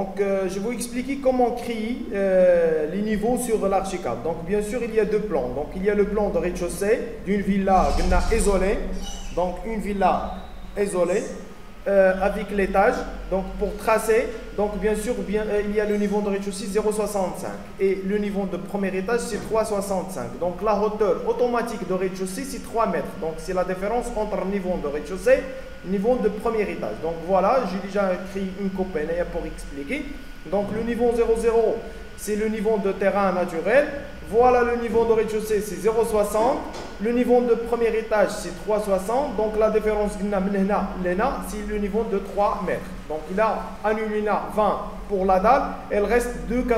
Donc, je vais vous expliquer comment créer les niveaux sur l'archicad. Donc, bien sûr, il y a deux plans. Donc, il y a le plan de rez-de-chaussée d'une villa isolée. Donc, une villa isolée avec l'étage. Donc, pour tracer, donc bien sûr, il y a le niveau de rez-de-chaussée 0,65 et le niveau de premier étage c'est 3,65. Donc, la hauteur automatique de rez-de-chaussée c'est 3 mètres. Donc, c'est la différence entre le niveau de rez-de-chaussée niveau de premier étage. Donc voilà, j'ai déjà écrit une copie pour expliquer. Donc le niveau 00, c'est le niveau de terrain naturel. Voilà le niveau de rez-de-chaussée, c'est 0,60. Le niveau de premier étage, c'est 3,60. Donc la différence, c'est le niveau de 3 mètres. Donc il a annulé 20 pour la dalle, elle reste 2,80.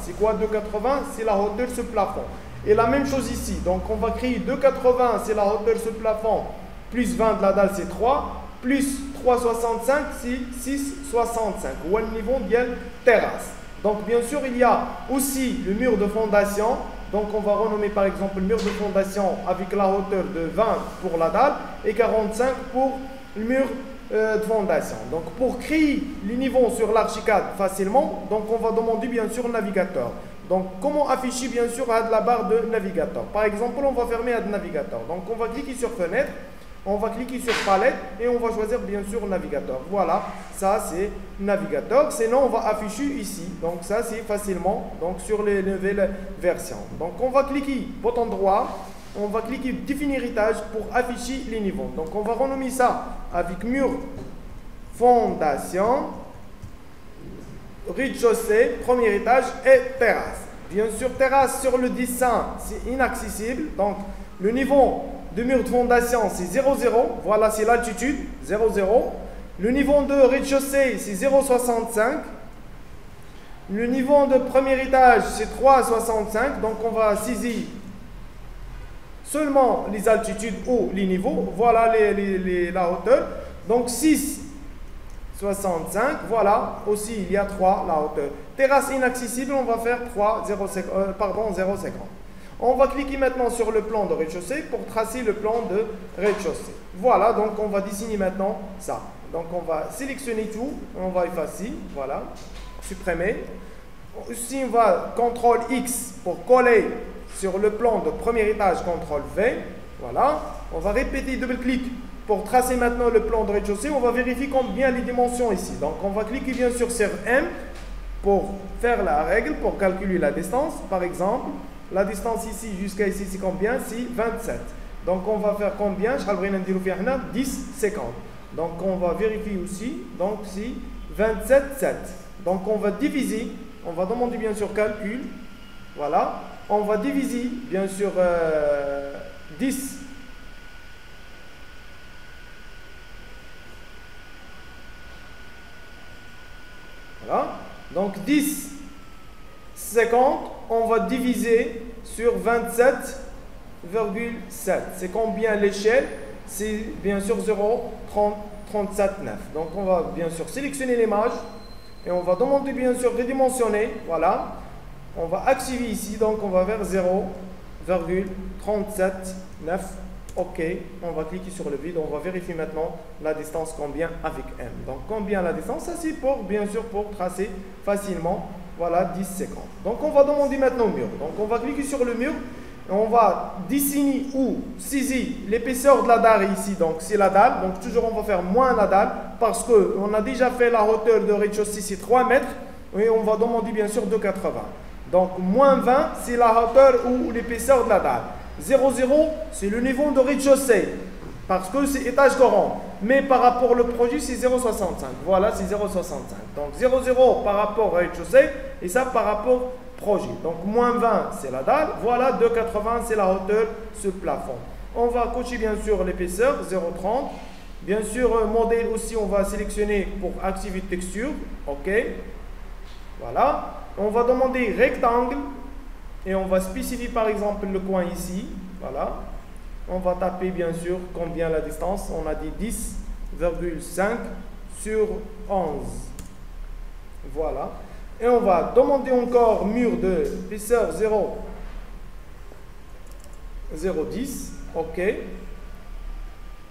C'est quoi 2,80? C'est la hauteur de ce plafond. Et la même chose ici. Donc on va créer 2,80, c'est la hauteur de ce plafond. Plus 20 de la dalle, c'est 3. Plus 3,65, c'est 6,65. Ou le niveau de la terrasse. Donc, bien sûr, il y a aussi le mur de fondation. Donc, on va renommer par exemple le mur de fondation avec la hauteur de 20 pour la dalle et 45 pour le mur de fondation. Donc, pour créer les niveaux sur l'archicad facilement, donc on va demander bien sûr le navigateur. Donc, comment afficher bien sûr la barre de navigateur? Par exemple, on va fermer le navigateur. Donc, on va cliquer sur fenêtre. On va cliquer sur palette et on va choisir bien sûr navigateur. Voilà, ça c'est navigateur. Sinon, on va afficher ici. Donc ça c'est facilement donc sur les nouvelles versions. Donc on va cliquer bouton droit. On va cliquer définir étage pour afficher les niveaux. Donc on va renommer ça avec mur, fondation, rez-de-chaussée, premier étage et terrasse. Bien sûr, terrasse sur le dessin c'est inaccessible. Donc le niveau de mur de fondation, c'est 0,0. Voilà, c'est l'altitude, 0,0. Le niveau de rez-de-chaussée, c'est 0,65. Le niveau de premier étage, c'est 3,65. Donc, on va saisir seulement les altitudes ou les niveaux. Voilà la hauteur. Donc, 6,65. Voilà, aussi, il y a 3, la hauteur. Terrasse inaccessible, on va faire 0,50. On va cliquer maintenant sur le plan de rez-de-chaussée pour tracer le plan de rez-de-chaussée. Voilà, donc on va dessiner maintenant ça. Donc on va sélectionner tout, on va effacer, voilà, supprimer. Ici on va CTRL X pour coller sur le plan de premier étage, CTRL V. Voilà, on va répéter double-clic pour tracer maintenant le plan de rez-de-chaussée. On va vérifier combien les dimensions ici. Donc on va cliquer bien sûr sur M pour faire la règle, pour calculer la distance, par exemple. La distance ici jusqu'à ici, c'est combien? C'est 27. Donc, on va faire combien? 10, 50. Donc, on va vérifier aussi. Donc, c'est 27, 7. Donc, on va diviser. On va demander bien sûr calcul. Voilà. On va diviser bien sûr 10. Voilà. Donc, 10, 50. On va diviser sur 27,7. C'est combien l'échelle? C'est bien sûr 0,37,9. Donc on va bien sûr sélectionner l'image et on va demander bien sûr redimensionner. Voilà. On va activer ici. Donc on va vers 0,37,9. OK. On va cliquer sur le vide. On va vérifier maintenant la distance combien avec M. Donc combien la distance? Ça c'est pour bien sûr pour tracer facilement. Voilà, 10 secondes. Donc, on va demander maintenant le mur. Donc, on va cliquer sur le mur. Et on va dessiner ou saisir l'épaisseur de la dalle ici. Donc, c'est la dalle. Donc, toujours, on va faire moins la dalle parce qu'on a déjà fait la hauteur de rez-de-chaussée, c'est 3 mètres. Et on va demander bien sûr 2,80. Donc, moins 20, c'est la hauteur ou l'épaisseur de la dalle. 0,0, c'est le niveau de rez-de-chaussée. Parce que c'est étage courant. Mais par rapport au projet, c'est 0,65. Voilà, c'est 0,65. Donc 0,0 par rapport à rez-de-chaussée et ça par rapport au projet. Donc moins 20, c'est la dalle. Voilà, 2,80, c'est la hauteur, ce plafond. On va cocher bien sûr l'épaisseur, 0,30. Bien sûr, modèle aussi, on va sélectionner pour activer texture. OK. Voilà. On va demander rectangle et on va spécifier par exemple le coin ici. Voilà. On va taper bien sûr combien la distance. On a dit 10,5 sur 11. Voilà. Et on va demander encore mur de épaisseur 0,10. OK.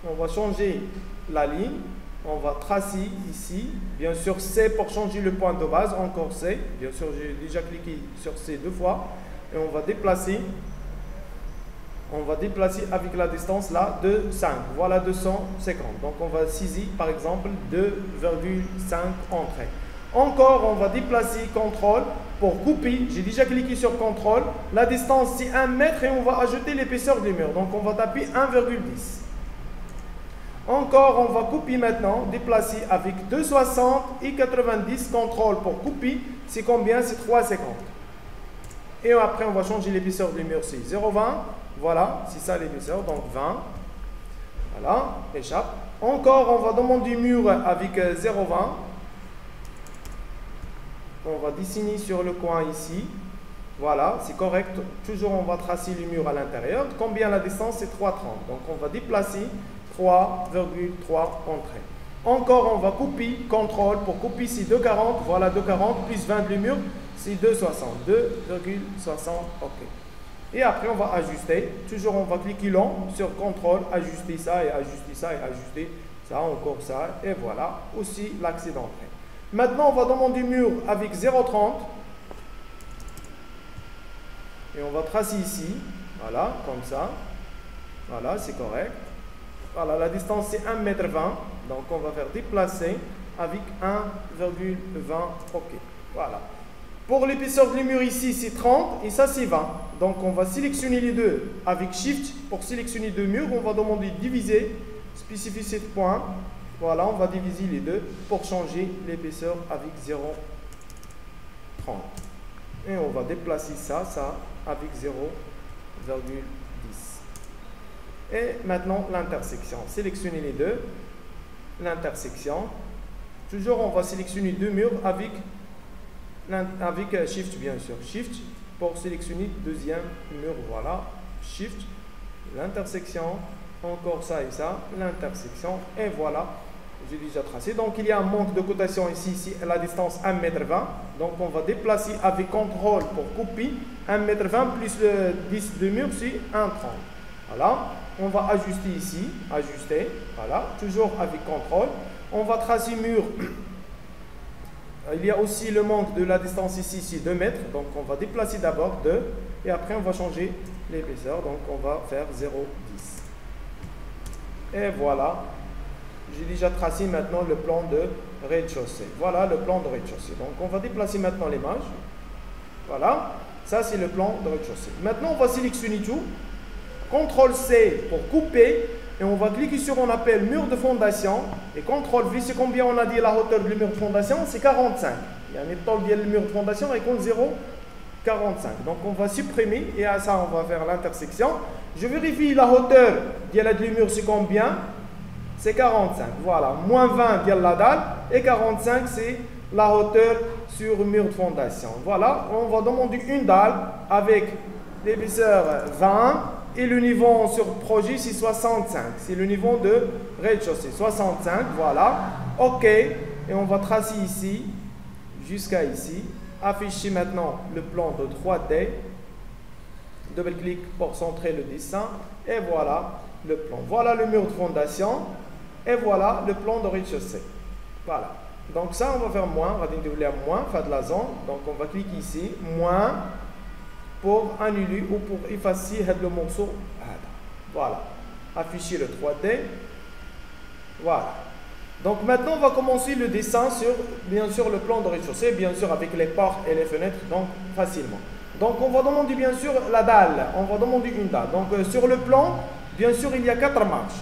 On va changer la ligne. On va tracer ici. Bien sûr, C pour changer le point de base. Encore C. Bien sûr, j'ai déjà cliqué sur C 2 fois. Et on va déplacer. On va déplacer avec la distance là de 5. Voilà 250. Donc, on va saisir par exemple 2,5 entrées. Encore, on va déplacer contrôle pour couper. J'ai déjà cliqué sur contrôle. La distance, c'est 1 mètre et on va ajouter l'épaisseur du mur. Donc, on va taper 1,10. Encore, on va couper maintenant, déplacer avec 2,60 et 90. Contrôle pour couper. C'est combien? C'est 3,50. Et après, on va changer l'épaisseur du mur. C'est 0,20. Voilà, c'est ça l'épaisseur. Donc, 20. Voilà, échappe. Encore, on va demander mur avec 0,20. On va dessiner sur le coin ici. Voilà, c'est correct. Toujours, on va tracer le mur à l'intérieur. Combien la distance? C'est 3,30. Donc, on va déplacer 3,3 entrées. Encore, on va couper. Contrôle pour couper, c'est 2,40. Voilà, 2,40 plus 20 du mur, c'est 2,60. 2,60. OK. Et après, on va ajuster. Toujours, on va cliquer long sur contrôle, ajuster ça et ajuster ça et ajuster ça, encore ça. Et voilà, aussi l'accès d'entrée. Maintenant, on va demander mur avec 0,30. Et on va tracer ici. Voilà, comme ça. Voilà, c'est correct. Voilà, la distance c'est 1,20 m. Donc, on va faire déplacer avec 1,20. OK. Voilà. Pour l'épaisseur du mur ici, c'est 30 et ça, c'est 20. Donc, on va sélectionner les deux avec Shift. Pour sélectionner deux murs, on va demander diviser, spécifier point. Voilà, on va diviser les deux pour changer l'épaisseur avec 0,30. Et on va déplacer ça avec 0,10. Et maintenant, l'intersection. Sélectionnez les deux. L'intersection. Toujours, on va sélectionner deux murs avec Shift, bien sûr. Shift pour sélectionner deuxième mur. Voilà. Shift. L'intersection. Encore ça et ça. L'intersection. Et voilà. J'ai déjà tracé. Donc, il y a un manque de cotation ici. Ici, la distance 1,20 m. Donc, on va déplacer avec contrôle pour couper. 1,20 m plus le 10 de mur, c'est 1,30. Voilà. On va ajuster ici. Ajuster. Voilà. Toujours avec contrôle. On va tracer mur. Il y a aussi le manque de la distance ici, c'est 2 mètres. Donc, on va déplacer d'abord 2. Et après, on va changer l'épaisseur. Donc, on va faire 0,10. Et voilà. J'ai déjà tracé maintenant le plan de rez-de-chaussée. Voilà le plan de rez-de-chaussée. Donc, on va déplacer maintenant l'image. Voilà. Ça, c'est le plan de rez-de-chaussée. Maintenant, on va sélectionner tout. CTRL-C pour couper. Et on va cliquer sur, on appelle mur de fondation. Et CTRL-V, c'est combien on a dit la hauteur du mur de fondation? C'est 45. Il y a un étal du mur de fondation et compte 0,45. Donc, on va supprimer. Et à ça, on va faire l'intersection. Je vérifie la hauteur du mur, c'est combien? C'est 45. Voilà. Moins 20 de la dalle. Et 45, c'est la hauteur sur le mur de fondation. Voilà. On va demander une dalle avec l'épaisseur 20. Et le niveau sur projet, c'est 65. C'est le niveau de rez-de-chaussée. 65. Voilà. OK. Et on va tracer ici jusqu'à ici. Afficher maintenant le plan de 3D. Double-clic pour centrer le dessin. Et voilà le plan. Voilà le mur de fondation. Et voilà le plan de rez-de-chaussée. Voilà. Donc ça, on va faire moins. On va dédoubler moins, faire de la zone. Donc on va cliquer ici. Moins pour annuler ou pour effacer le morceau. Voilà. Afficher le 3D. Voilà. Donc maintenant, on va commencer le dessin sur, bien sûr, le plan de rez-de-chaussée. Bien sûr, avec les portes et les fenêtres. Donc, facilement. Donc, on va demander, bien sûr, la dalle. On va demander une dalle. Donc, sur le plan, bien sûr, il y a 4 marches.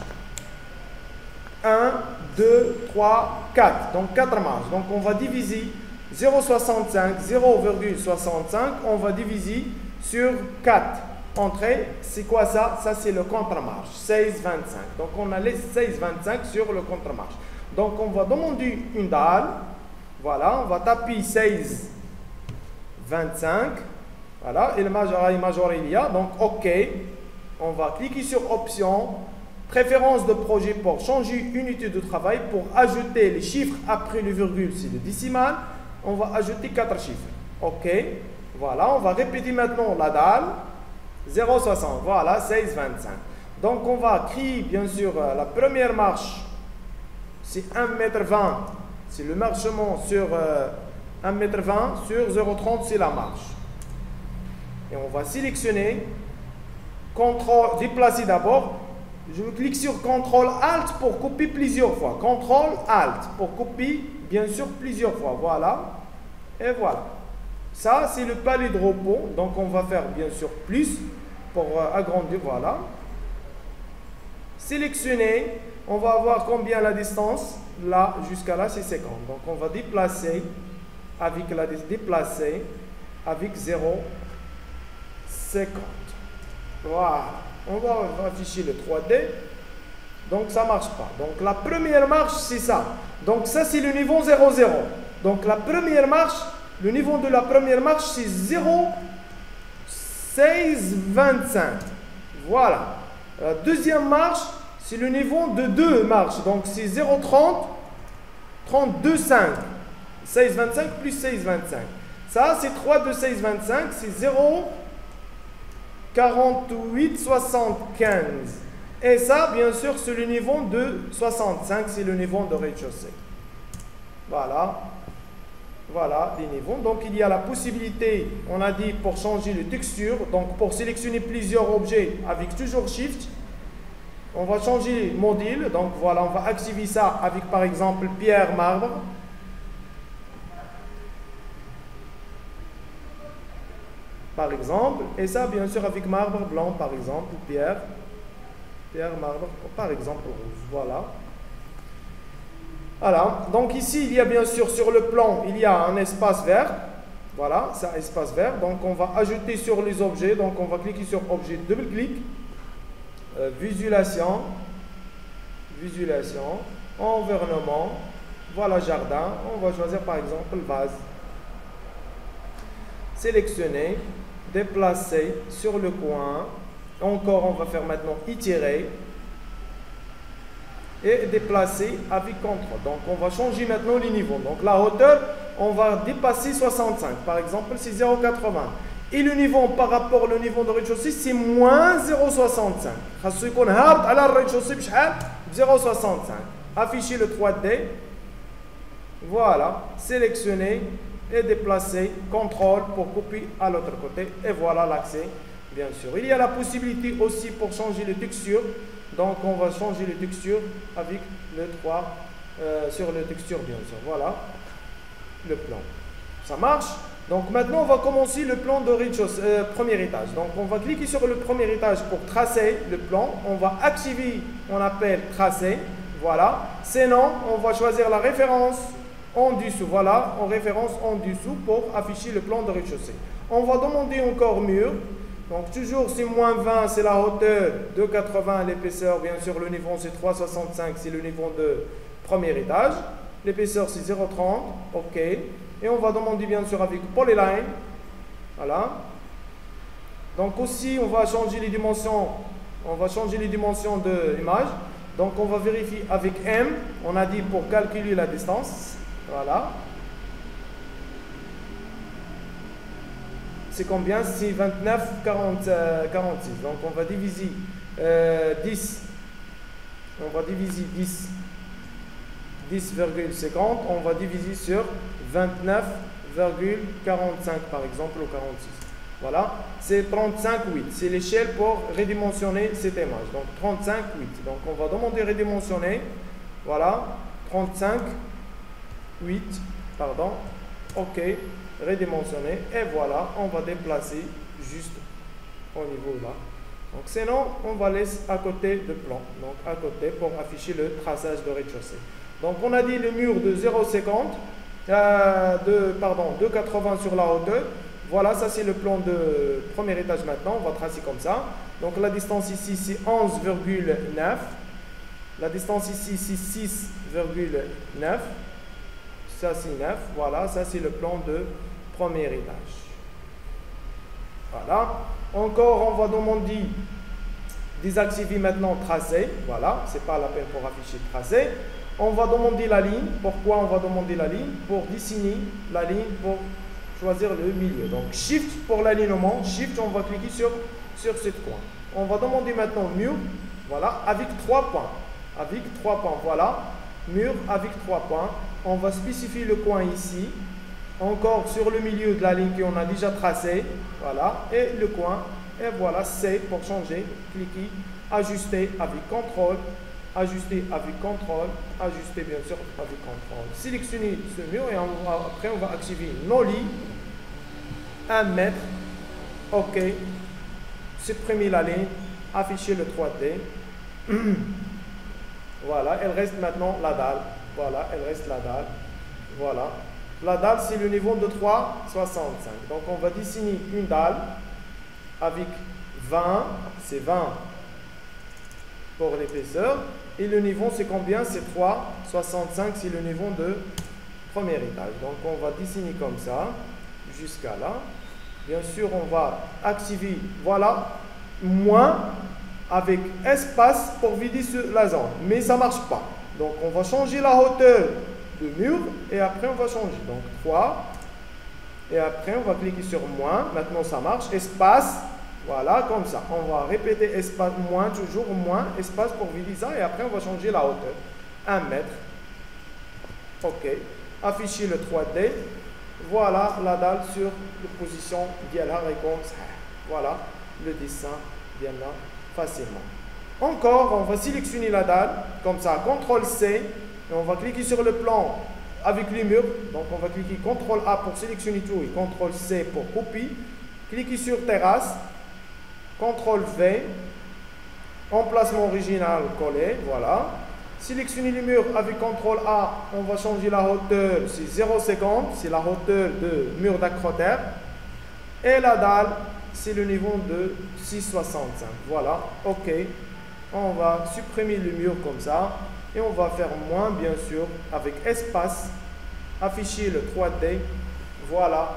1, 2, 3, 4. Donc, 4 marches. Donc, on va diviser 0,65, 0,65. On va diviser sur 4 entrées. C'est quoi ça? Ça, c'est le contre-marche. 16,25. Donc, on a les 16,25 sur le contre-marche. Donc, on va demander une dalle. Voilà. On va taper 16,25. Voilà. Et le majeur, il y a. Donc, OK. On va cliquer sur Option. Préférence de projet pour changer unité de travail. Pour ajouter les chiffres après le virgule, c'est le décimal. On va ajouter 4 chiffres. OK. Voilà. On va répéter maintenant la dalle. 0,60. Voilà. 16,25. Donc, on va créer, bien sûr, la première marche c'est 1,20 m. C'est le marchement sur 1,20 m sur 0,30, c'est la marche. Et on va sélectionner, contrôle, déplacer d'abord. Je clique sur CTRL ALT pour copier plusieurs fois. CTRL ALT pour copier, bien sûr, plusieurs fois. Voilà. Et voilà. Ça, c'est le palais de repos. Donc, on va faire, bien sûr, plus pour agrandir. Voilà. Sélectionner. On va voir combien la distance. Là, jusqu'à là, c'est 50. Donc, on va déplacer avec 0,50. Voilà. On va afficher le 3D. Donc, ça ne marche pas. Donc, la première marche, c'est ça. Donc, ça, c'est le niveau 0,0. Donc, la première marche, le niveau de la première marche, c'est 0,1625. Voilà. La deuxième marche, c'est le niveau de 2 marches. Donc, c'est 0,30, 32,5. 16,25 plus 16,25. Ça, c'est 3 de 16,25. C'est 0,4875. Et ça, bien sûr, c'est le niveau de 65. C'est le niveau de rez-de-chaussée. Voilà. Voilà les niveaux. Donc, il y a la possibilité, on a dit, pour changer de texture. Donc, pour sélectionner plusieurs objets avec toujours Shift, on va changer module. Donc, voilà, on va activer ça avec, par exemple, pierre, marbre. Par exemple. Et ça, bien sûr, avec marbre blanc, par exemple, ou pierre. Pierre, marbre, par exemple, rouge. Voilà. Voilà, donc ici, il y a bien sûr sur le plan, il y a un espace vert. Voilà, c'est un espace vert. Donc, on va ajouter sur les objets. Donc, on va cliquer sur objet, double-clic. Visualisation. Visualisation. Environnement. Voilà, jardin. On va choisir par exemple vase. Sélectionner. Déplacer sur le coin. Encore, on va faire maintenant étirer. Et déplacer avec CTRL. Donc, on va changer maintenant les niveaux. Donc, la hauteur, on va dépasser 65. Par exemple, c'est 0,80. Et le niveau par rapport au niveau de rez-de-chaussée, c'est moins 0,65. خاصو يكون هابط على الرez-de-chaussée بشحال 0,65. Afficher le 3D. Voilà. Sélectionner et déplacer. CTRL pour copier à l'autre côté. Et voilà l'accès, bien sûr. Il y a la possibilité aussi pour changer les textures. Donc, on va changer les textures avec le 3 sur les textures, bien sûr. Voilà le plan. Ça marche. Donc, maintenant, on va commencer le plan de rez-de-chaussée, premier étage. Donc, on va cliquer sur le premier étage pour tracer le plan. On va activer, on appelle tracer. Voilà. Sinon, on va choisir la référence en dessous. Voilà, en référence en dessous pour afficher le plan de rez-de-chaussée. On va demander encore mur. Donc, toujours, c'est moins 20, c'est la hauteur, 2,80 l'épaisseur. Bien sûr, le niveau, c'est 3,65, c'est le niveau de premier étage. L'épaisseur, c'est 0,30. OK. Et on va demander, bien sûr, avec Polyline. Voilà. Donc, aussi, on va changer les dimensions. On va changer les dimensions de l'image. Donc, on va vérifier avec M. On a dit pour calculer la distance. Voilà. C'est combien? C'est 29, 46. Donc, on va diviser 10. On va diviser 10. 10,50. On va diviser sur 29,45 par exemple, ou 46. Voilà. C'est 35,8. C'est l'échelle pour redimensionner cette image. Donc, 35,8. Donc, on va demander redimensionner. Voilà. 35,8. Pardon. OK. Redimensionner et voilà, on va déplacer juste au niveau là. Donc sinon, on va laisser à côté le plan, donc à côté pour afficher le traçage de rez-de-chaussée. Donc on a dit le mur de 0,50, 2,80 sur la hauteur. Voilà, ça c'est le plan de premier étage maintenant, on va tracer comme ça. Donc la distance ici c'est 11,9, la distance ici c'est 6,9. Ça c'est 9, voilà, ça c'est le plan de premier étage. Voilà. Encore, on va demander désactiver maintenant tracé. Voilà, c'est pas la peine pour afficher tracé. On va demander la ligne. Pourquoi on va demander la ligne? Pour dessiner la ligne, pour choisir le milieu. Donc Shift pour l'alignement. Shift, on va cliquer sur cette coin. On va demander maintenant mur. Voilà, avec 3 points. Avec 3 points, voilà. mur avec 3 points. On va spécifier le coin ici. Encore sur le milieu de la ligne qu'on a déjà tracée. Voilà. Et le coin. Et voilà, C pour changer. Cliquez. Ajuster avec contrôle. Ajuster avec contrôle. Ajuster bien sûr avec contrôle. Sélectionnez ce mur et après on va activer Nollie. 1 mètre. OK. Supprimer la ligne. Afficher le 3D. Voilà. Elle reste maintenant la dalle. Voilà. Elle reste la dalle. Voilà. La dalle, c'est le niveau de 3,65. Donc, on va dessiner une dalle avec 20. C'est 20 pour l'épaisseur. Et le niveau, c'est combien? C'est 3,65. C'est le niveau de premier étage. Donc, on va dessiner comme ça jusqu'à là. Bien sûr, on va activer, voilà, moins avec espace pour vider la zone. Mais ça ne marche pas. Donc, on va changer la hauteur de mur et après on va changer. Donc 3 et après on va cliquer sur moins. Maintenant ça marche. Espace, voilà, comme ça. On va répéter espace, moins, toujours moins, espace pour vider ça et après on va changer la hauteur. 1 mètre. OK. Afficher le 3D. Voilà la dalle sur la position d'Yala réponse. Voilà le dessin bien là facilement. Encore, on va sélectionner la dalle comme ça. CTRL C. Et on va cliquer sur le plan avec les murs. Donc on va cliquer CTRL A pour sélectionner tout et CTRL C pour copier. Cliquez sur terrasse. CTRL V. Emplacement original collé. Voilà. Sélectionnez les murs avec CTRL A. On va changer la hauteur. C'est 0,50. C'est la hauteur de mur d'acrotère. Et la dalle, c'est le niveau de 6,65. Voilà. OK. On va supprimer le mur comme ça. Et on va faire moins, bien sûr, avec espace, afficher le 3D. Voilà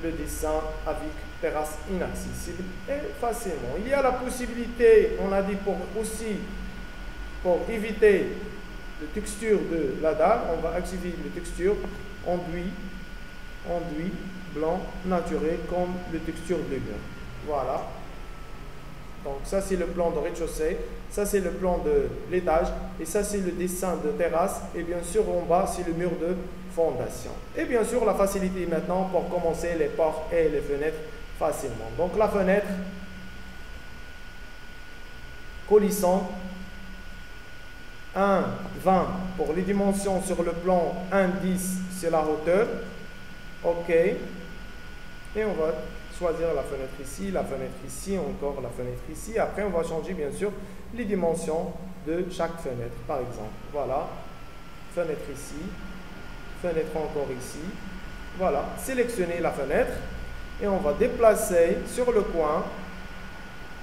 le dessin avec terrasse inaccessible et facilement. Il y a la possibilité, on a dit pour éviter la texture de la dalle, on va activer la texture enduit blanc naturel comme la texture de mur. Voilà. Donc ça c'est le plan de rez-de-chaussée, ça c'est le plan de l'étage et ça c'est le dessin de terrasse et bien sûr en bas c'est le mur de fondation. Et bien sûr la facilité maintenant pour commencer les portes et les fenêtres facilement. Donc la fenêtre, coulissant, 1,20 pour les dimensions sur le plan, 1,10 c'est la hauteur. OK. Et on va choisir la fenêtre ici, encore la fenêtre ici. Après, on va changer bien sûr les dimensions de chaque fenêtre. Par exemple, voilà, fenêtre ici, fenêtre encore ici. Voilà, sélectionner la fenêtre et on va déplacer sur le coin.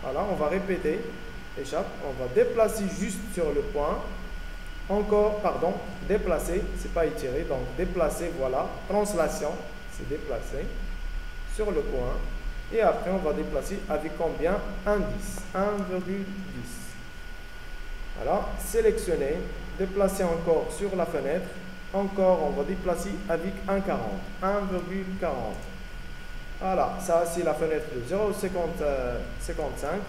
Voilà, on va répéter, échappe, on va déplacer juste sur le coin. Encore, pardon, déplacer, c'est pas étirer, donc déplacer, voilà, translation, c'est déplacer sur le coin et après on va déplacer avec combien? 1,10. Voilà, sélectionner, déplacer encore sur la fenêtre, encore on va déplacer avec 1,40. Voilà, ça c'est la fenêtre de 0,55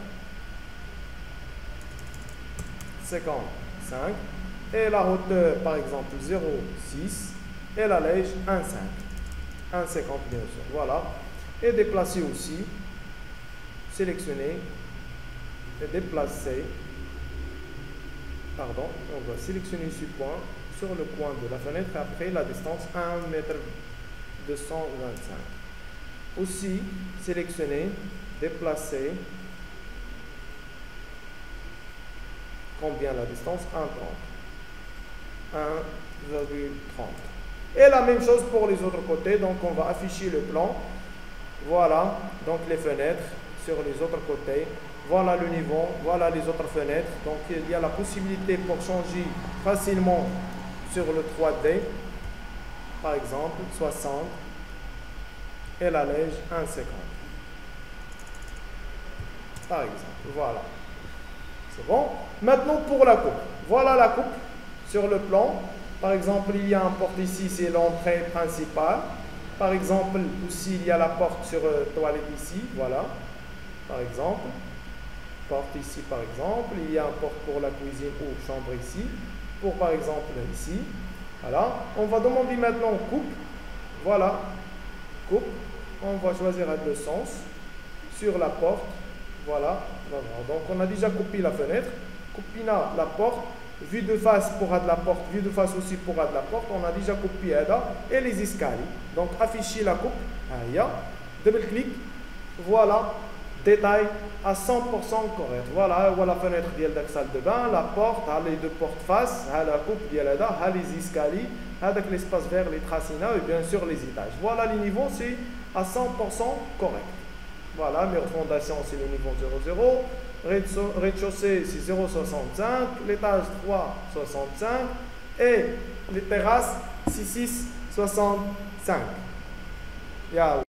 et la hauteur par exemple 0,6 et la lège 1,5 bien sûr. Voilà. Et déplacer aussi, sélectionner et déplacer, pardon, on va sélectionner ce point sur le coin de la fenêtre, après la distance 1,225 m. Aussi, sélectionner, déplacer, combien la distance? 1,30. Et la même chose pour les autres côtés, donc on va afficher le plan. Voilà, donc les fenêtres sur les autres côtés. Voilà le niveau, voilà les autres fenêtres. Donc il y a la possibilité pour changer facilement sur le 3D. Par exemple, 60 et la lège 1,50. Par exemple, voilà. C'est bon. Maintenant pour la coupe. Voilà la coupe sur le plan. Par exemple, il y a un porte ici, c'est l'entrée principale. Par exemple, aussi, il y a la porte sur toilette ici, voilà. Par exemple, porte ici, par exemple. Il y a une porte pour la cuisine ou chambre ici. pour par exemple ici. Voilà. On va demander maintenant coupe. Voilà. Coupe. On va choisir le sens sur la porte. Voilà. Donc on a déjà coupé la fenêtre. Coupé la porte. Vue de face pour de la porte. Vue de face aussi pour de la porte. On a déjà coupé et les escaliers. Donc afficher la coupe. Double clic. Voilà. Détail à 100% correct. Voilà, la fenêtre de la salle de bain, la porte, les deux portes face, la coupe, les escaliers, l'espace vert, les tracina et bien sûr les étages. Voilà, les niveaux, c'est à 100% correct. Voilà, mes fondations, c'est le niveau 00. Rez-de-chaussée, c'est 0,65. L'étage 3,65. Et les terrasses, c'est 6,65. Yalla.